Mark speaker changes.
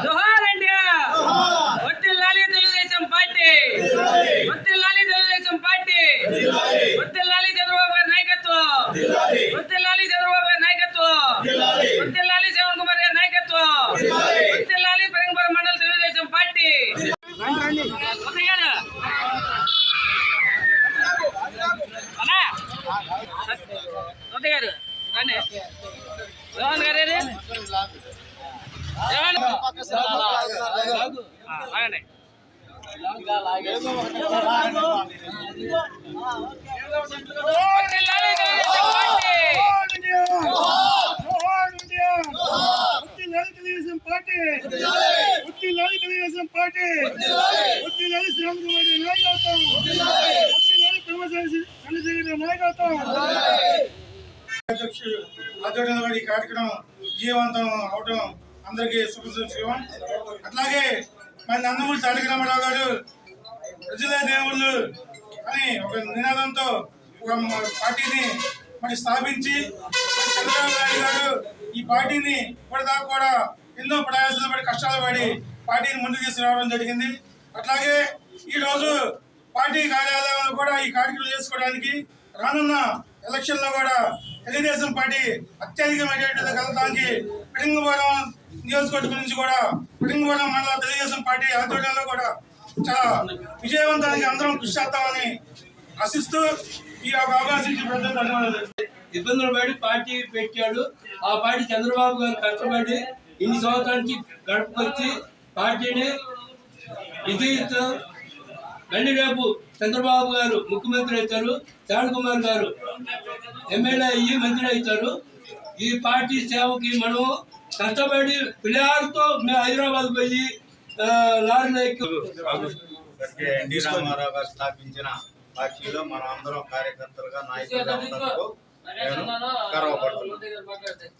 Speaker 1: జోహార్ India వర్ధిల్లాలి Telugu Desam party వర్ధిల్లాలి Telugu Desam party వర్ధిల్లాలి చంద్రబాబు గారి నాయకత్వం వర్ధిల్లాలి చంద్రబాబు గారి నాయకత్వం వర్ధిల్లాలి శ్రవణ్ కుమార్ గారి నాయకత్వం వర్ధిల్లాలి పెరంగపురం మండల తెలుగుదేశం పార్టీ గారు జగన్ గారు ఆగండి తెలుగుదేశం పార్టీ తెలుగుదేశం పార్టీ శ్రీరామ్ కుమార్ నాయకత్వం చంద్రశేఖర్ నాయకత్వం
Speaker 2: అధ్యక్షుడు ఆధ్వర్యంలో ఈ కార్యక్రమం విజయవంతం అవడం అందరికీ శుభసూచకం. అట్లాగే మరి నందమూరి తారక రామారావు గారు ప్రజలే దేవుళ్ళు అని ఒక నినాదంతో ఒక పార్టీని మరి స్థాపించి చంద్రబాబు నాయుడు గారు ఈ పార్టీని ఇప్పటిదాకా కూడా ఎన్నో ప్రయాసాలు పడి కష్టాలు పడి పార్టీని ముందుకు తీసుకురావడం జరిగింది. అట్లాగే ఈరోజు పార్టీ కార్యాలయంలో కూడా ఈ కార్యక్రమం చేసుకోవడానికి రానున్న ఎలక్షన్లో కూడా తెలుగుదేశం పార్టీ అత్యధిక మెజార్టీతో కలగడానికి పెరంగపురం నియోజకవర్గం నుంచి కూడా పెరంగపురం మండల తెలుగుదేశం పార్టీ ఆధ్వర్యంలో కూడా చాలా విజయవంతానికి అందరం కృషి చేస్తామని ఆశిస్తూ ఈ అవకాశం ధన్యవాదాలు.
Speaker 3: ఇబ్బందులు పడి పార్టీ పెట్టాడు. ఆ పార్టీ చంద్రబాబు గారు కష్టపడి ఇన్ని సంవత్సరాల నుంచి గడుపుకొచ్చి పార్టీని విజయిస్తూ మళ్ళీ రేపు చంద్రబాబు గారు ముఖ్యమంత్రి అవుతారు, శ్రవణ్ కుమార్ గారు ఎమ్మెల్యే అయ్యి మంత్రి అవుతారు. ఈ పార్టీ సేవకి మనం కష్టపడి పిల్లలతో మేము హైదరాబాద్ పోయి లారీలో
Speaker 4: ఎన్టీ రామారావు గారు స్థాపించిన పార్టీలో మనం అందరం కార్యకర్తలుగా నాయకులుగా ఉన్నందుకు నేను గర్వపడుతున్నాను.